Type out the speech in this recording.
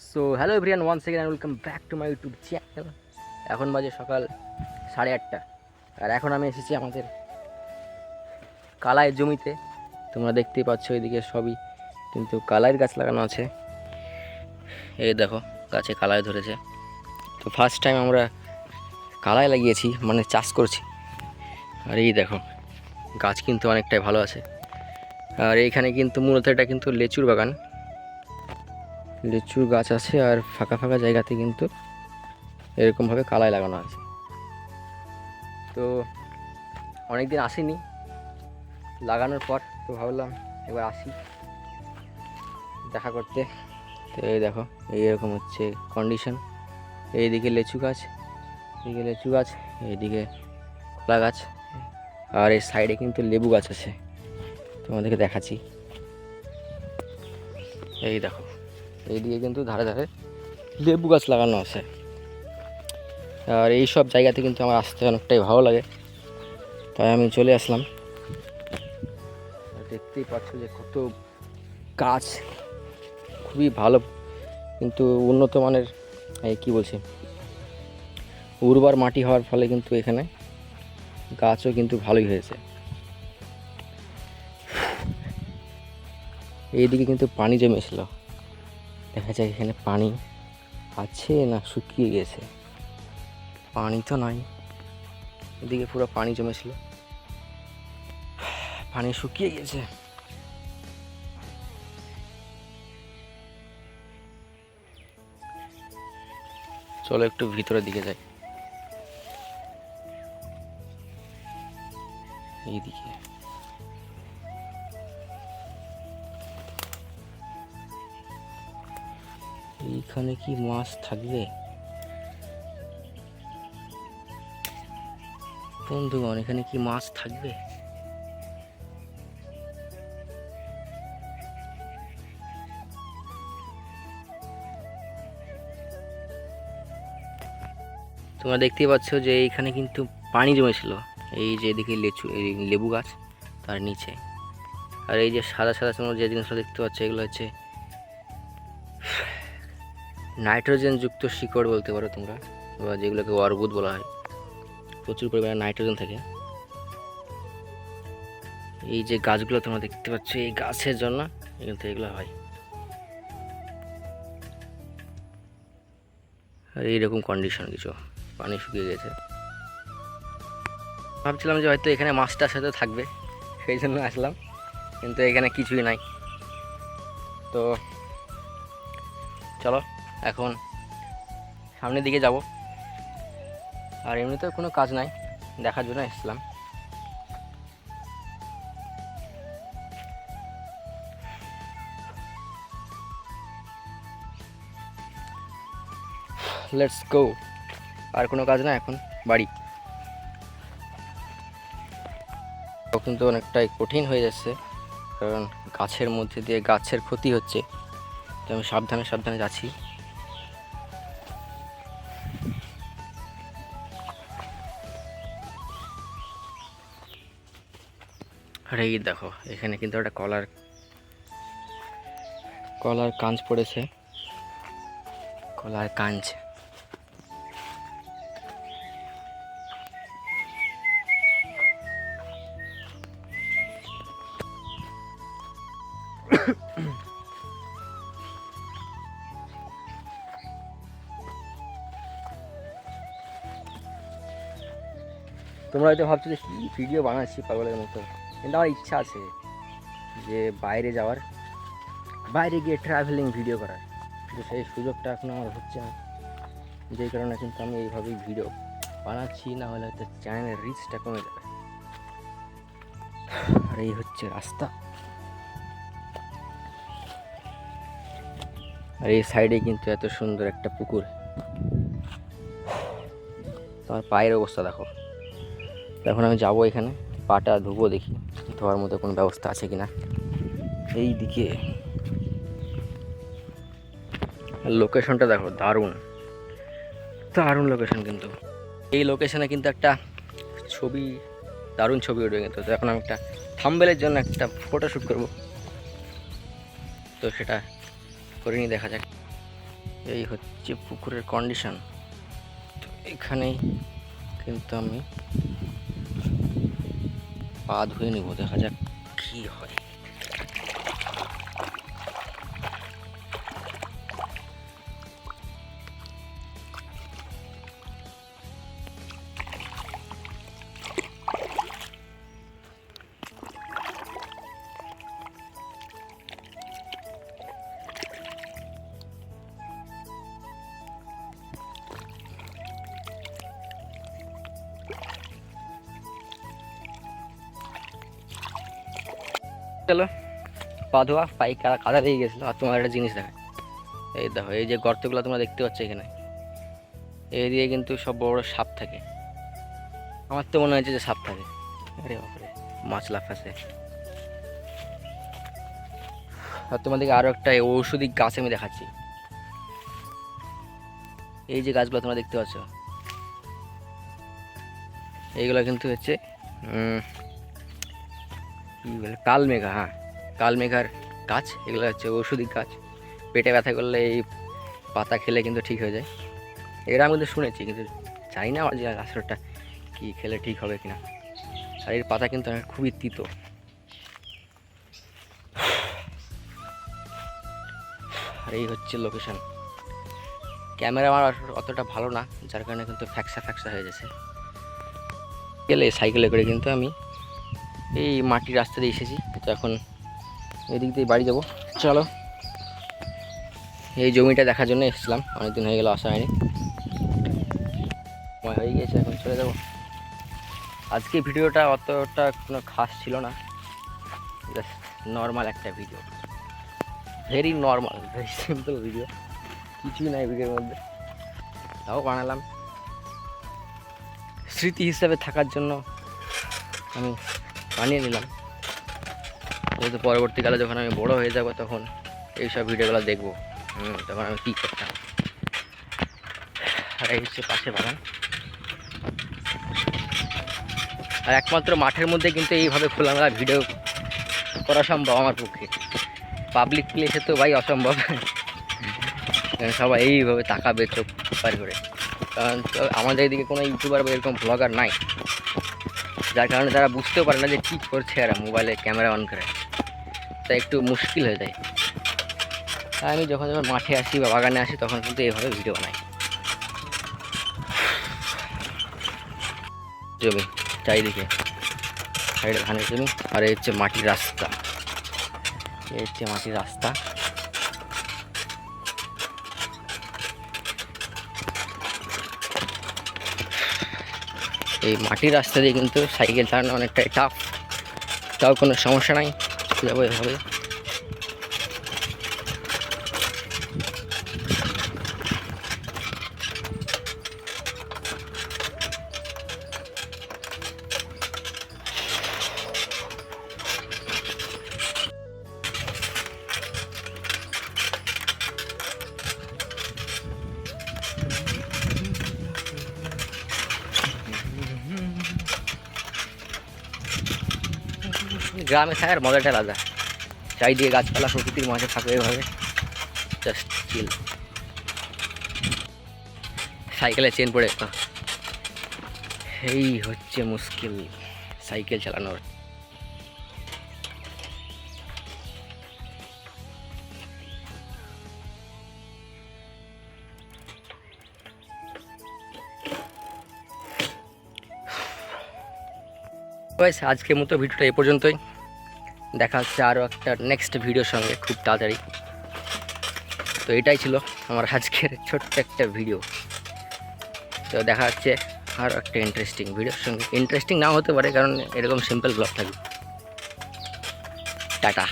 So hello everyone, one second welcome back to my YouTube channel. এখন বাজে সকাল 8:30 আর এখন আমি এসেছি আমাদের কালাইয়ের জমিতে। তোমরা দেখতেই পাচ্ছ এদিকে সবই কিন্তু কালাইয়ের গাছ লাগানো আছে। এই দেখো গাছে কালাই ধরেছে। তো ফার্স্ট টাইম আমরা কালাই লাগিয়েছি, মানে চাষ করছি। আর এই দেখো গাছ কিন্তু অনেকটাই ভালো আছে। আর এইখানে কিন্তু মূলত এটা কিন্তু লেচুর বাগান, লিচুর গাছ আছে। আর ফাঁকা ফাঁকা জায়গাতে কিন্তু এরকমভাবে কালাই লাগানো আছে। তো অনেক দিন আসিনি লাগানোর পর, তো ভাবলাম এবার আসি দেখা করতে। তো এই দেখো এইরকম হচ্ছে কন্ডিশন। এইদিকে লিচু গাছ, এইদিকে লিচু গাছ, এইদিকে কলা গাছ, আর এই সাইডে কিন্তু লেবু গাছ আছে। তোমাদেরকে দেখাচ্ছি, এই দেখো এইদিকে কিন্তু ধারে ধারে লেবু গাছ লাগানো আছে। আর এই সব জায়গাতে কিন্তু আমার আসতে অনেকটাই ভালো লাগে, তাই আমি চলে আসলাম। দেখতেই পাচ্ছ যে কত গাছ, খুবই ভালো কিন্তু উন্নত মানের, এই কী বলছি, উর্বর মাটি হওয়ার ফলে কিন্তু এখানে গাছও কিন্তু ভালোই হয়েছে। এইদিকে কিন্তু পানি জমেছিল, দেখা যায় এখানে পানি আছে না শুকিয়ে গেছে। পানি তো নাই, এদিকে পুরো পানি জমেছিল, পানি শুকিয়ে গেছে। চলো একটু ভিতরের দিকে যাই। এইদিকে এইখানে কি মাছ থাকবে বন্ধুগণ? এখানে কি মাছ থাকবে? তোমরা দেখতেই পাচ্ছ যে এইখানে কিন্তু পানি জমেছিল। এই যে এদিকে এই লেবু গাছ তার নিচে। আর এই যে সাদা সাদা তোমরা যে জিনিসটা দেখতে পাচ্ছ এগুলো হচ্ছে নাইট্রোজেন যুক্ত শিকড় বলতে পারো তোমরা, বা যেগুলোকে অর্বুদ বলা হয়। প্রচুর পরিমাণে নাইট্রোজেন থাকে এই যে গাছগুলো তোমরা দেখতে পাচ্ছ, এই গাছের জন্য কিন্তু এগুলো হয়। আর এইরকম কন্ডিশন, কিছু পানি শুকিয়ে গেছে। ভাবছিলাম যে হয়তো এখানে মাছটার সাথে থাকবে, সেই জন্য আসলাম, কিন্তু এখানে কিছুই নাই। তো চলো এখন সামনের দিকে যাব। আর এমনিতেও কোনো কাজ নাই, দেখার জন্য এসেছিলাম। Let's go. আর কোনো কাজ না, এখন বাড়ি। কিন্তু অনেকটাই কঠিন হয়ে যাচ্ছে, কারণ গাছের মধ্যে দিয়ে গাছের ক্ষতি হচ্ছে। তো আমি সাবধানে সাবধানে যাচ্ছি। আর এই দেখো এখানে কিন্তু একটা কলার কাঁচ পড়েছে, কলার কাঁচ। তোমরা হয়তো ভাবছো যে কী ভিডিও বানাচ্ছি পাগলের মতো, কিন্তু আমার ইচ্ছা আছে যে বাইরে যাওয়ার, বাইরে গিয়ে ট্রাভেলিং ভিডিও করার, কিন্তু সেই সুযোগটা এখন আমার হচ্ছে না। যেই কারণে কিন্তু আমি এইভাবেই ভিডিও বানাচ্ছি, না হলে হয়তো চ্যানেলের রিচটা কমে যাবে। আর এই হচ্ছে রাস্তা, আর এই সাইডে কিন্তু এত সুন্দর একটা পুকুর। তোমার পায়ের অবস্থা দেখো। এখন আমি যাবো এখানে, পাটা ধুবো, দেখি ধোয়ার মতো কোনো ব্যবস্থা আছে কিনা। এই দিকে লোকেশনটা দেখো, দারুণ দারুণ লোকেশন। কিন্তু এই লোকেশনে কিন্তু একটা ছবি, দারুণ ছবি উঠবে কিন্তু। তো এখন আমি একটা থাম্বনেলের জন্য একটা ফটোশ্যুট করব, তো সেটা করে নিয়ে দেখা যাক। এই হচ্ছে পুকুরের কন্ডিশন। তো এখানেই কিন্তু আমি পা ধুয়ে নেব, দেখা যাক কি হয়। চলো, পা ধোয়া পায়ে কাদা দিয়ে গেছিলো। আর তোমার একটা জিনিস দেখা, এই দেখো এই যে গর্তগুলো তোমরা দেখতে পাচ্ছ এখানে, এই দিয়ে কিন্তু সব বড় বড় সাপ থাকে। আমার তো মনে হয়েছে যে সাপ থাকে। আরে বাপরে, মাছ লাফাছে। আর তোমাদেরকে আরও একটা ঔষধি গাছ আমি দেখাচ্ছি। এই যে গাছগুলো তোমরা দেখতে পাচ্ছ, এইগুলো কিন্তু হচ্ছে কী বলে, কালমেঘা। হ্যাঁ, কালমেঘার গাছ। এগুলো হচ্ছে ঔষধি গাছ। পেটে ব্যথা করলে এই পাতা খেলে কিন্তু ঠিক হয়ে যায়। এরা আমি কিন্তু শুনেছি, কিন্তু জানি না যে আসলটা কি খেলে ঠিক হবে কিনা। আর এর পাতা কিন্তু খুবই তিতো। আর এই হচ্ছে লোকেশন। ক্যামেরা আমার অতটা ভালো না, যার কারণে কিন্তু ফ্যাকসা ফ্যাকসা হয়ে গেছে। গেলে সাইকেলে করে কিন্তু আমি এই মাটির রাস্তা দিয়ে এসেছি। তো এখন এদিক দিয়ে বাড়ি যাবো। চলো, এই জমিটা দেখার জন্য এসেছিলাম, অনেকদিন হয়ে গেল আসা হয়নি। সময় হয়ে গিয়েছে, এখন চলে যাব। আজকে ভিডিওটা অতটা কোনো খাস ছিল না, জাস্ট নর্মাল একটা video, very normal, very simple video. কিছুই নাই ভিডিওর মধ্যে, তাও বানালাম স্মৃতি হিসাবে থাকার জন্য আমি বানিয়ে নিলাম। যেহেতু পরবর্তীকালে যখন আমি বড় হয়ে যাব তখন এইসব ভিডিওগুলো দেখবো, তখন আমি কী করতাম। আর এই হচ্ছে পাশে বাগান। আর একমাত্র মাঠের মধ্যে কিন্তু এইভাবে খোলামেলা ভিডিও করা সম্ভব আমার পক্ষে। পাবলিক প্লেসে তো ভাই অসম্ভব, সবাই এইভাবে তাকাবে চোখ পার করে। কারণ আমাদের এদিকে কোনো ইউটিউবার বা এরকম ব্লগার নাই, যার কারণে তারা বুঝতেও পারে না যে কী করছে এরা মোবাইলে ক্যামেরা অন করে। তাই একটু মুশকিল হয়ে যায়। তাই আমি যখন যখন মাঠে আসি বা বাগানে আসি তখন কিন্তু এইভাবে ভিডিও বানাই। জমি চারিদিকে, সাইডে ধানের জমি। আর এই হচ্ছে মাটির রাস্তা, এই হচ্ছে মাটির রাস্তা। এই মাটির রাস্তা দিয়ে কিন্তু সাইকেল চালানো অনেকটাই টাফ, তাও কোনো সমস্যা নাই, যাবো এভাবে। গ্রামে থাকার মজাটা আলাদা, চারিদিকে গাছপালা, প্রকৃতির মাঝে থাকবে এভাবে, জাস্ট চিল। সাইকেলে চেন পড়ে যেত, এই হচ্ছে মুশকিল সাইকেল চালানোর। আজকের মতো ভিডিওটা এই পর্যন্তই। দেখা হচ্ছে আরও একটা নেক্সট ভিডিওর সঙ্গে খুব তাড়াতাড়ি। তো এটাই ছিল আমার আজকের ছোট্ট একটা ভিডিও। তো দেখা হচ্ছে আরও একটা ইন্টারেস্টিং ভিডিওর সঙ্গে। ইন্টারেস্টিং নাও হতে পারে, কারণ এরকম সিম্পল ব্লগ থাকবে। টাটা।